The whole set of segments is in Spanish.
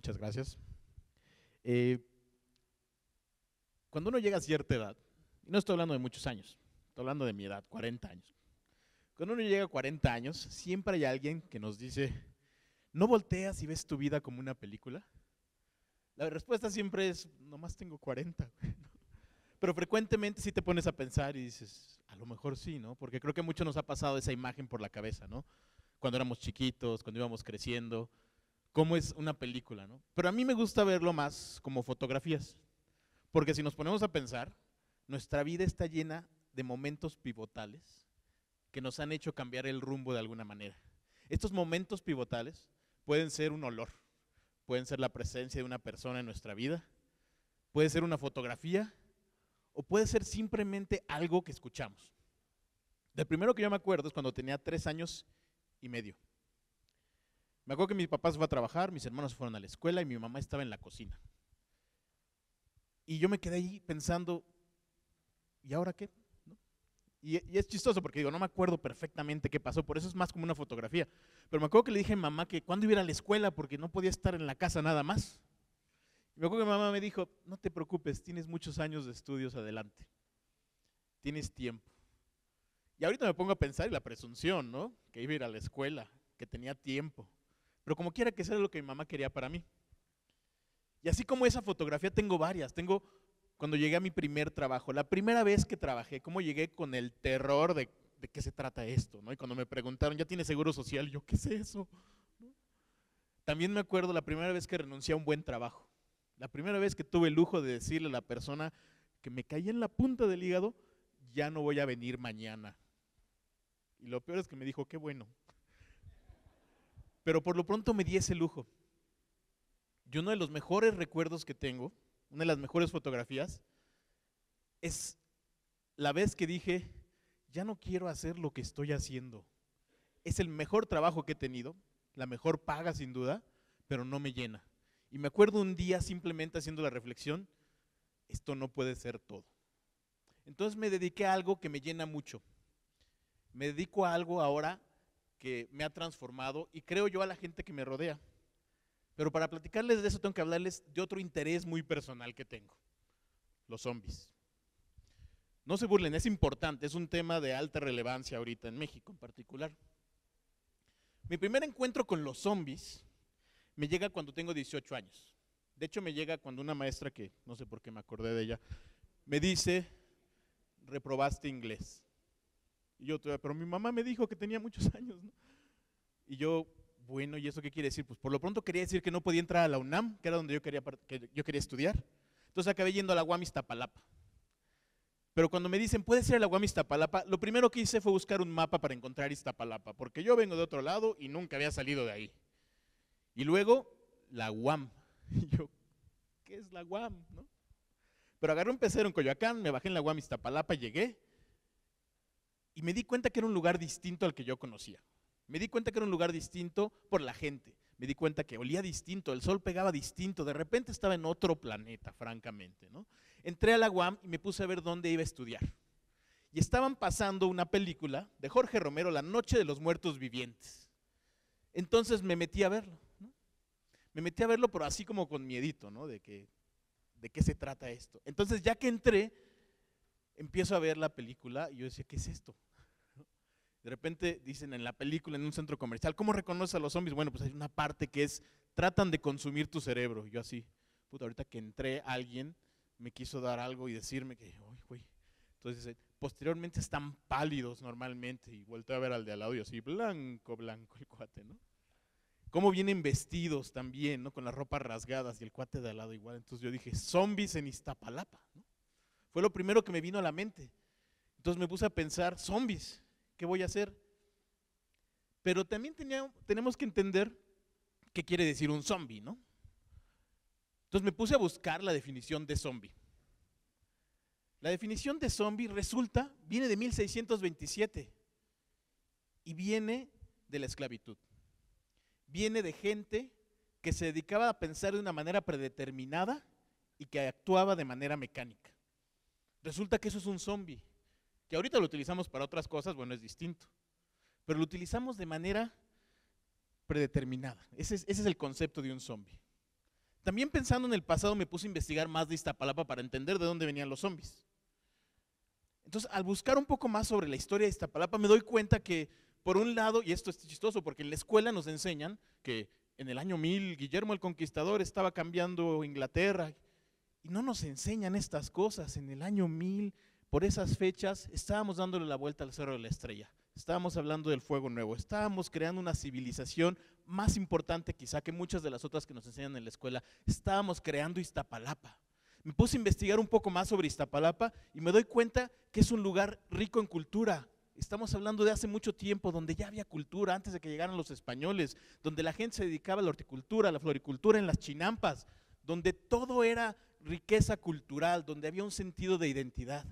Muchas gracias. Eh, Cuando uno llega a cierta edad, y no estoy hablando de muchos años, estoy hablando de mi edad, 40 años. Cuando uno llega a 40 años, siempre hay alguien que nos dice, ¿no volteas y ves tu vida como una película? La respuesta siempre es, nomás tengo 40. Pero frecuentemente sí te pones a pensar y dices, a lo mejor sí, ¿no? Porque creo que a muchos nos ha pasado esa imagen por la cabeza, ¿no? Cuando éramos chiquitos, cuando íbamos creciendo, cómo es una película, ¿no? Pero a mí me gusta verlo más como fotografías, porque si nos ponemos a pensar, nuestra vida está llena de momentos pivotales que nos han hecho cambiar el rumbo de alguna manera. Estos momentos pivotales pueden ser un olor, pueden ser la presencia de una persona en nuestra vida, puede ser una fotografía o puede ser simplemente algo que escuchamos. Del primero que yo me acuerdo es cuando tenía 3 años y medio. Me acuerdo que mi papá se fue a trabajar, mis hermanos fueron a la escuela y mi mamá estaba en la cocina. Y yo me quedé ahí pensando, ¿y ahora qué? ¿No? Y es chistoso porque digo, no me acuerdo perfectamente qué pasó, por eso es más como una fotografía. Pero me acuerdo que le dije a mamá que cuándo iba a ir a la escuela porque no podía estar en la casa nada más. Y me acuerdo que mi mamá me dijo, no te preocupes, tienes muchos años de estudios adelante, tienes tiempo. Y ahorita me pongo a pensar en la presunción, ¿no? Que iba a ir a la escuela, que tenía tiempo. Pero como quiera que sea lo que mi mamá quería para mí. Y así como esa fotografía tengo varias. Tengo cuando llegué a mi primer trabajo, la primera vez que trabajé, cómo llegué con el terror de qué se trata esto, ¿no? Y cuando me preguntaron, ¿ya tienes seguro social? Yo, ¿qué es eso? ¿No? También me acuerdo la primera vez que renuncié a un buen trabajo. La primera vez que tuve el lujo de decirle a la persona que me caía en la punta del hígado, ya no voy a venir mañana. Y lo peor es que me dijo, qué bueno. Pero por lo pronto me di ese lujo. Y uno de los mejores recuerdos que tengo, una de las mejores fotografías, es la vez que dije, ya no quiero hacer lo que estoy haciendo. Es el mejor trabajo que he tenido, la mejor paga sin duda, pero no me llena. Y me acuerdo un día simplemente haciendo la reflexión, esto no puede ser todo. Entonces me dediqué a algo que me llena mucho. Me dedico a algo ahora que me ha transformado y creo yo a la gente que me rodea. Pero para platicarles de eso tengo que hablarles de otro interés muy personal que tengo, los zombies. No se burlen, es importante, es un tema de alta relevancia ahorita en México en particular. Mi primer encuentro con los zombies me llega cuando tengo 18 años. De hecho me llega cuando una maestra, que no sé por qué me acordé de ella, me dice, reprobaste inglés. Y yo, pero mi mamá me dijo que tenía muchos años, ¿no? Y yo, bueno, ¿y eso qué quiere decir? Pues por lo pronto quería decir que no podía entrar a la UNAM, que era donde yo quería estudiar. Entonces acabé yendo a la UAM Iztapalapa. Pero cuando me dicen, ¿puedes ir a la UAM Iztapalapa? Lo primero que hice fue buscar un mapa para encontrar Iztapalapa, porque yo vengo de otro lado y nunca había salido de ahí. Y luego, la UAM. Y yo, ¿qué es la UAM? ¿No? Pero agarré un pecero en Coyoacán, me bajé en la UAM Iztapalapa, llegué y me di cuenta que era un lugar distinto al que yo conocía. Me di cuenta que era un lugar distinto por la gente. Me di cuenta que olía distinto, el sol pegaba distinto, de repente estaba en otro planeta, francamente, ¿no? Entré a la UAM y me puse a ver dónde iba a estudiar. Y estaban pasando una película de Jorge Romero, La Noche de los Muertos Vivientes. Entonces me metí a verlo, ¿no? Me metí a verlo, pero así como con miedito, ¿no? De qué se trata esto. Entonces ya que entré, empiezo a ver la película y yo decía, ¿qué es esto? De repente dicen en la película, en un centro comercial, ¿cómo reconoces a los zombies? Bueno, pues hay una parte que es, tratan de consumir tu cerebro. Y yo así, puta, ahorita que entré, alguien me quiso dar algo y decirme que, uy, güey. Entonces, posteriormente están pálidos normalmente y volteo a ver al de al lado y así, blanco, blanco el cuate, ¿no? Cómo vienen vestidos también, ¿no? Con las ropas rasgadas y el cuate de al lado igual. Entonces yo dije, zombies en Iztapalapa, ¿no? Fue lo primero que me vino a la mente. Entonces me puse a pensar, zombies, ¿qué voy a hacer? Pero también tenemos que entender qué quiere decir un zombie, ¿no? Entonces me puse a buscar la definición de zombie. La definición de zombie viene de 1627 y viene de la esclavitud. Viene de gente que se dedicaba a pensar de una manera predeterminada y que actuaba de manera mecánica. Resulta que eso es un zombie, que ahorita lo utilizamos para otras cosas, bueno, es distinto, pero lo utilizamos de manera predeterminada. Ese es el concepto de un zombie. También pensando en el pasado me puse a investigar más de Iztapalapa para entender de dónde venían los zombies. Entonces, al buscar un poco más sobre la historia de Iztapalapa, me doy cuenta que, por un lado, y esto es chistoso porque en la escuela nos enseñan que en el año 1000 Guillermo el Conquistador estaba cambiando Inglaterra, y no nos enseñan estas cosas. En el año 1000, por esas fechas, estábamos dándole la vuelta al Cerro de la Estrella, estábamos hablando del Fuego Nuevo, estábamos creando una civilización más importante quizá que muchas de las otras que nos enseñan en la escuela, estábamos creando Iztapalapa. Me puse a investigar un poco más sobre Iztapalapa y me doy cuenta que es un lugar rico en cultura. Estamos hablando de hace mucho tiempo, donde ya había cultura antes de que llegaran los españoles, donde la gente se dedicaba a la horticultura, a la floricultura en las chinampas, donde todo era riqueza cultural, donde había un sentido de identidad.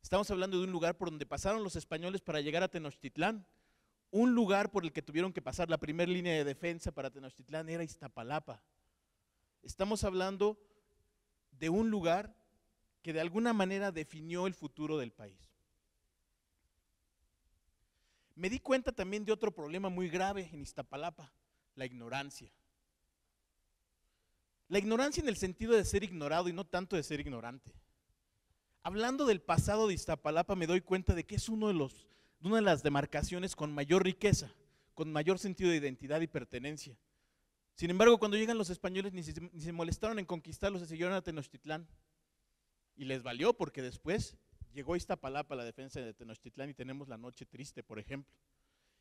Estamos hablando de un lugar por donde pasaron los españoles para llegar a Tenochtitlán. Un lugar por el que tuvieron que pasar la primera línea de defensa para Tenochtitlán era Iztapalapa. Estamos hablando de un lugar que de alguna manera definió el futuro del país. Me di cuenta también de otro problema muy grave en Iztapalapa, la ignorancia. La ignorancia en el sentido de ser ignorado y no tanto de ser ignorante. Hablando del pasado de Iztapalapa, me doy cuenta de que es una de las demarcaciones con mayor riqueza, con mayor sentido de identidad y pertenencia. Sin embargo, cuando llegan los españoles ni se molestaron en conquistarlos, se siguieron a Tenochtitlán. Y les valió porque después llegó Iztapalapa a la defensa de Tenochtitlán y tenemos la Noche Triste, por ejemplo.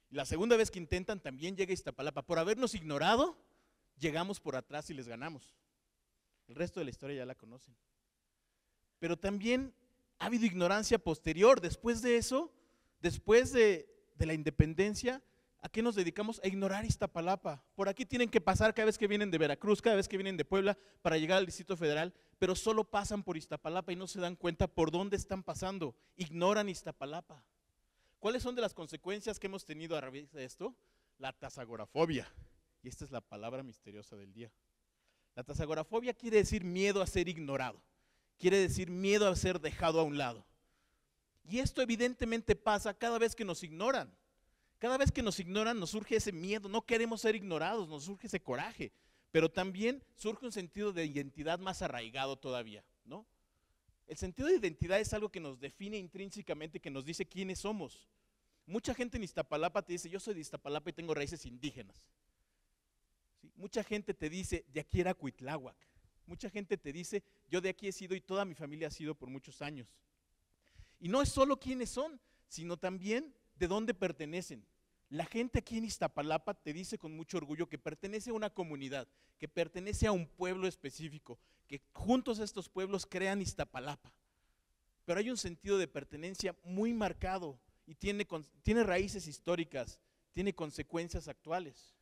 Y la segunda vez que intentan también llega Iztapalapa. Por habernos ignorado, llegamos por atrás y les ganamos. El resto de la historia ya la conocen. Pero también ha habido ignorancia posterior. Después de eso, después de la independencia, ¿a qué nos dedicamos? A ignorar Iztapalapa. Por aquí tienen que pasar cada vez que vienen de Veracruz, cada vez que vienen de Puebla para llegar al Distrito Federal, pero solo pasan por Iztapalapa y no se dan cuenta por dónde están pasando. Ignoran Iztapalapa. ¿Cuáles son de las consecuencias que hemos tenido a raíz de esto? La tasagorafobia. Y esta es la palabra misteriosa del día. La tasagorafobia quiere decir miedo a ser ignorado. Quiere decir miedo a ser dejado a un lado. Y esto evidentemente pasa cada vez que nos ignoran. Cada vez que nos ignoran nos surge ese miedo, no queremos ser ignorados, nos surge ese coraje, pero también surge un sentido de identidad más arraigado todavía, ¿no? El sentido de identidad es algo que nos define intrínsecamente, que nos dice quiénes somos. Mucha gente en Iztapalapa te dice, yo soy de Iztapalapa y tengo raíces indígenas. ¿Sí? Mucha gente te dice, de aquí era Cuitláhuac. Mucha gente te dice, yo de aquí he sido y toda mi familia ha sido por muchos años. Y no es solo quiénes son, sino también de dónde pertenecen. La gente aquí en Iztapalapa te dice con mucho orgullo que pertenece a una comunidad, que pertenece a un pueblo específico, que juntos estos pueblos crean Iztapalapa. Pero hay un sentido de pertenencia muy marcado y tiene raíces históricas, tiene consecuencias actuales.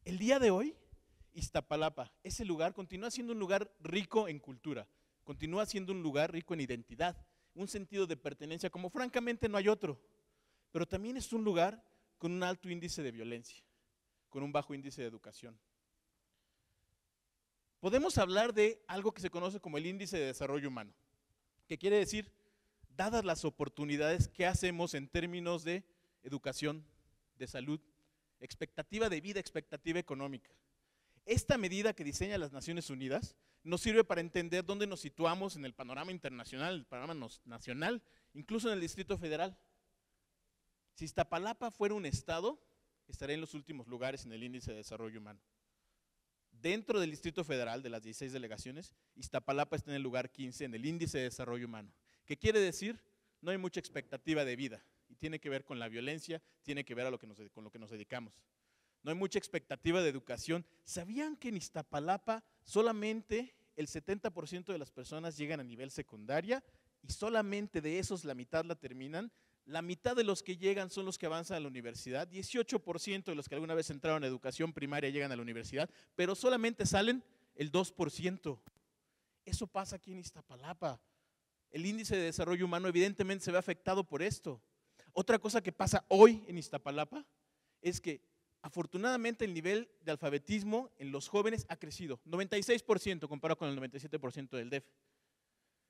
El día de hoy, Iztapalapa, ese lugar continúa siendo un lugar rico en cultura, continúa siendo un lugar rico en identidad, un sentido de pertenencia como francamente no hay otro, pero también es un lugar con un alto índice de violencia, con un bajo índice de educación. Podemos hablar de algo que se conoce como el índice de desarrollo humano, que quiere decir, dadas las oportunidades, ¿qué hacemos en términos de educación, de salud, expectativa de vida, expectativa económica? Esta medida que diseña las Naciones Unidas nos sirve para entender dónde nos situamos en el panorama internacional, el panorama nacional, incluso en el Distrito Federal. Si Iztapalapa fuera un estado, estaría en los últimos lugares en el índice de desarrollo humano. Dentro del Distrito Federal, de las 16 delegaciones, Iztapalapa está en el lugar 15 en el índice de desarrollo humano. ¿Qué quiere decir? No hay mucha expectativa de vida y tiene que ver con la violencia, tiene que ver con lo que nos dedicamos. No hay mucha expectativa de educación. ¿Sabían que en Iztapalapa solamente el 70% de las personas llegan a nivel secundaria y solamente de esos la mitad la terminan? La mitad de los que llegan son los que avanzan a la universidad, 18% de los que alguna vez entraron a educación primaria llegan a la universidad, pero solamente salen el 2%. Eso pasa aquí en Iztapalapa. El índice de desarrollo humano evidentemente se ve afectado por esto. Otra cosa que pasa hoy en Iztapalapa es que afortunadamente el nivel de alfabetismo en los jóvenes ha crecido, 96% comparado con el 97% del DF.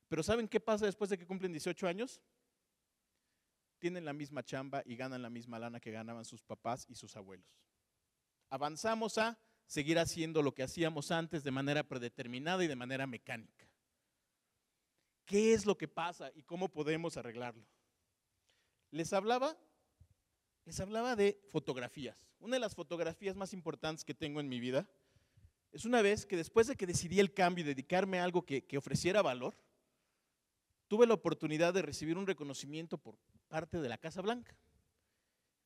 Pero ¿saben qué pasa después de que cumplen 18 años? Tienen la misma chamba y ganan la misma lana que ganaban sus papás y sus abuelos. Avanzamos a seguir haciendo lo que hacíamos antes de manera predeterminada y de manera mecánica. ¿Qué es lo que pasa y cómo podemos arreglarlo? Les hablaba de fotografías. Una de las fotografías más importantes que tengo en mi vida es una vez que después de que decidí el cambio y dedicarme a algo que ofreciera valor, tuve la oportunidad de recibir un reconocimiento por parte de la Casa Blanca.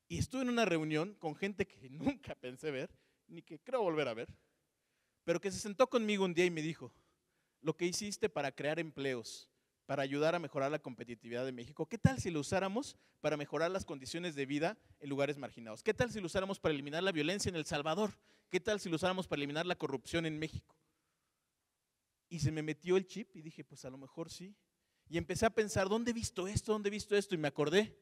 Y estuve en una reunión con gente que nunca pensé ver, ni que creo volver a ver, pero que se sentó conmigo un día y me dijo: lo que hiciste para crear empleos, para ayudar a mejorar la competitividad de México, ¿qué tal si lo usáramos para mejorar las condiciones de vida en lugares marginados? ¿Qué tal si lo usáramos para eliminar la violencia en El Salvador? ¿Qué tal si lo usáramos para eliminar la corrupción en México? Y se me metió el chip y dije, pues a lo mejor sí. Y empecé a pensar, ¿dónde he visto esto? ¿Dónde he visto esto? Y me acordé,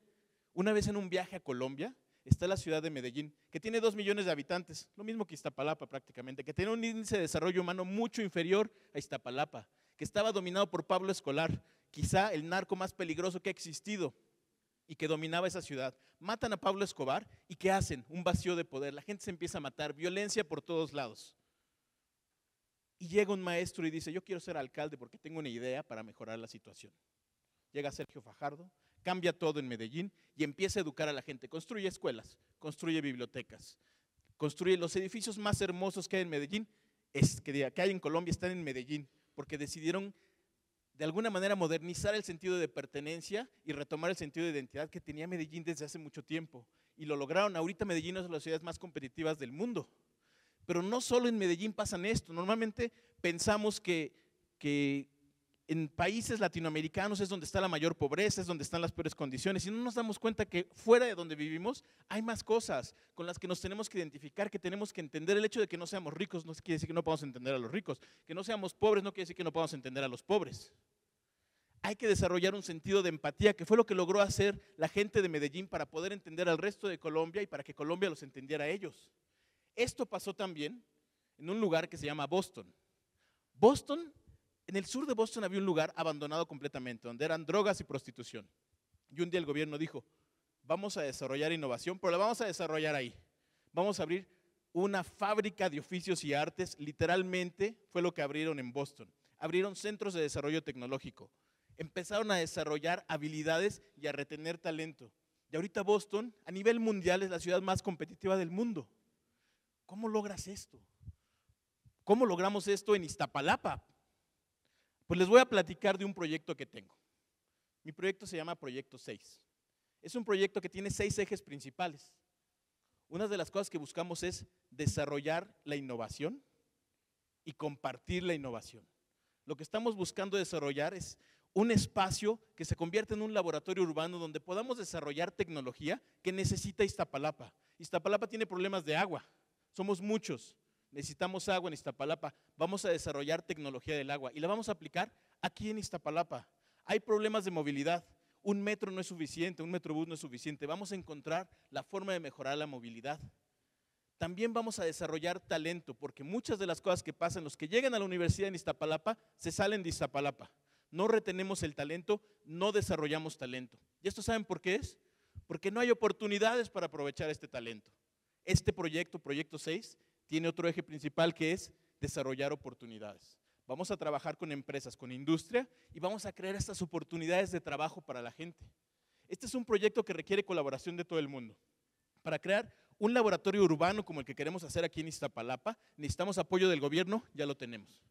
una vez en un viaje a Colombia, está la ciudad de Medellín, que tiene 2 millones de habitantes, lo mismo que Iztapalapa prácticamente, que tiene un índice de desarrollo humano mucho inferior a Iztapalapa, que estaba dominado por Pablo Escolar, quizá el narco más peligroso que ha existido y que dominaba esa ciudad. Matan a Pablo Escobar y ¿qué hacen? Un vacío de poder, la gente se empieza a matar, violencia por todos lados. Y llega un maestro y dice, yo quiero ser alcalde porque tengo una idea para mejorar la situación. Llega Sergio Fajardo, cambia todo en Medellín y empieza a educar a la gente. Construye escuelas, construye bibliotecas, construye los edificios más hermosos que hay en Medellín, que hay en Colombia, están en Medellín, porque decidieron de alguna manera modernizar el sentido de pertenencia y retomar el sentido de identidad que tenía Medellín desde hace mucho tiempo. Y lo lograron. Ahorita Medellín es una de las ciudades más competitivas del mundo. Pero no solo en Medellín pasan esto. Normalmente pensamos que en países latinoamericanos es donde está la mayor pobreza, es donde están las peores condiciones, y no nos damos cuenta que fuera de donde vivimos hay más cosas con las que nos tenemos que identificar, que tenemos que entender. El hecho de que no seamos ricos no quiere decir que no podamos entender a los ricos, que no seamos pobres no quiere decir que no podamos entender a los pobres. Hay que desarrollar un sentido de empatía, que fue lo que logró hacer la gente de Medellín para poder entender al resto de Colombia y para que Colombia los entendiera a ellos. Esto pasó también en un lugar que se llama Boston. En el sur de Boston había un lugar abandonado completamente, donde eran drogas y prostitución. Y un día el gobierno dijo, vamos a desarrollar innovación, pero la vamos a desarrollar ahí. Vamos a abrir una fábrica de oficios y artes, literalmente fue lo que abrieron en Boston. Abrieron centros de desarrollo tecnológico. Empezaron a desarrollar habilidades y a retener talento. Y ahorita Boston, a nivel mundial, es la ciudad más competitiva del mundo. ¿Cómo logras esto? ¿Cómo logramos esto en Iztapalapa? Pues les voy a platicar de un proyecto que tengo. Mi proyecto se llama Proyecto 6. Es un proyecto que tiene 6 ejes principales. Una de las cosas que buscamos es desarrollar la innovación y compartir la innovación. Lo que estamos buscando desarrollar es un espacio que se convierta en un laboratorio urbano donde podamos desarrollar tecnología que necesita Iztapalapa. Iztapalapa tiene problemas de agua, somos muchos, necesitamos agua en Iztapalapa. Vamos a desarrollar tecnología del agua y la vamos a aplicar aquí en Iztapalapa. Hay problemas de movilidad, un metro no es suficiente, un metrobús no es suficiente. Vamos a encontrar la forma de mejorar la movilidad. También vamos a desarrollar talento, porque muchas de las cosas que pasan, los que llegan a la universidad en Iztapalapa, se salen de Iztapalapa. No retenemos el talento, no desarrollamos talento. ¿Y esto saben por qué es? Porque no hay oportunidades para aprovechar este talento. Este proyecto, Proyecto 6, tiene otro eje principal que es desarrollar oportunidades. Vamos a trabajar con empresas, con industria y vamos a crear estas oportunidades de trabajo para la gente. Este es un proyecto que requiere colaboración de todo el mundo. Para crear un laboratorio urbano como el que queremos hacer aquí en Iztapalapa, necesitamos apoyo del gobierno, ya lo tenemos.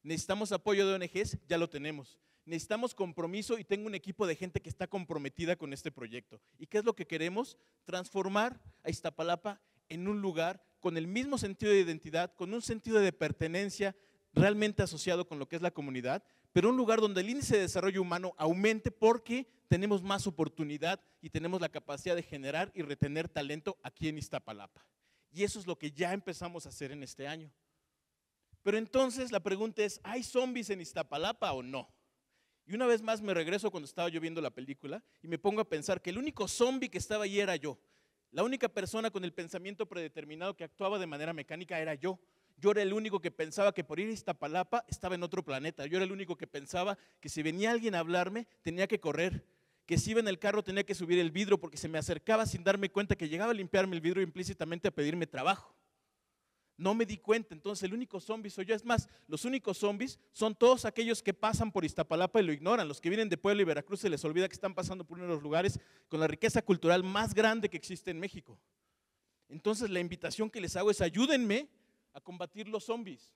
Necesitamos apoyo de ONGs, ya lo tenemos. Necesitamos compromiso y tengo un equipo de gente que está comprometida con este proyecto. ¿Y qué es lo que queremos? Transformar a Iztapalapa en un lugar con el mismo sentido de identidad, con un sentido de pertenencia realmente asociado con lo que es la comunidad, pero un lugar donde el índice de desarrollo humano aumente porque tenemos más oportunidad y tenemos la capacidad de generar y retener talento aquí en Iztapalapa. Y eso es lo que ya empezamos a hacer en este año. Pero entonces la pregunta es, ¿hay zombies en Iztapalapa o no? Y una vez más me regreso cuando estaba yo viendo la película y me pongo a pensar que el único zombie que estaba ahí era yo. La única persona con el pensamiento predeterminado que actuaba de manera mecánica era yo. Yo era el único que pensaba que por ir a Iztapalapa estaba en otro planeta. Yo era el único que pensaba que si venía alguien a hablarme tenía que correr, que si iba en el carro tenía que subir el vidrio porque se me acercaba sin darme cuenta que llegaba a limpiarme el vidrio implícitamente a pedirme trabajo. No me di cuenta, entonces el único zombie soy yo. Es más, los únicos zombies son todos aquellos que pasan por Iztapalapa y lo ignoran. Los que vienen de Puebla y Veracruz se les olvida que están pasando por uno de los lugares con la riqueza cultural más grande que existe en México. Entonces la invitación que les hago es: ayúdenme a combatir los zombies.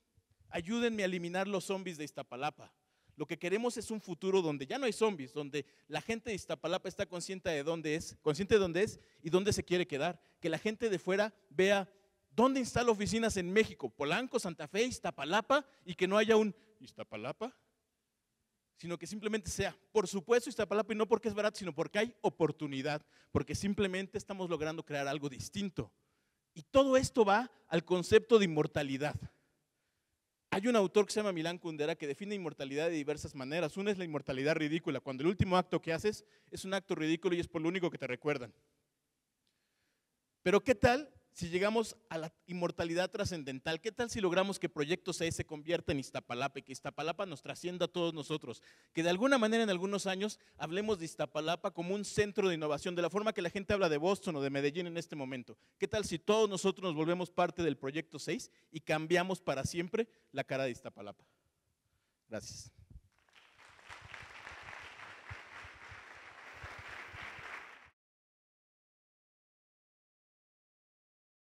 Ayúdenme a eliminar los zombies de Iztapalapa. Lo que queremos es un futuro donde ya no hay zombies, donde la gente de Iztapalapa está consciente de dónde es y dónde se quiere quedar. Que la gente de fuera vea dónde instala oficinas en México: Polanco, Santa Fe, Iztapalapa, y que no haya un Iztapalapa, sino que simplemente sea, por supuesto, Iztapalapa, y no porque es barato, sino porque hay oportunidad, porque simplemente estamos logrando crear algo distinto. Y todo esto va al concepto de inmortalidad. Hay un autor que se llama Milán Kundera que define inmortalidad de diversas maneras. Una es la inmortalidad ridícula, cuando el último acto que haces es un acto ridículo y es por lo único que te recuerdan. Pero ¿qué tal si llegamos a la inmortalidad trascendental? ¿Qué tal si logramos que Proyecto 6 se convierta en Iztapalapa y que Iztapalapa nos trascienda a todos nosotros? Que de alguna manera en algunos años hablemos de Iztapalapa como un centro de innovación, de la forma que la gente habla de Boston o de Medellín en este momento. ¿Qué tal si todos nosotros nos volvemos parte del Proyecto 6 y cambiamos para siempre la cara de Iztapalapa? Gracias.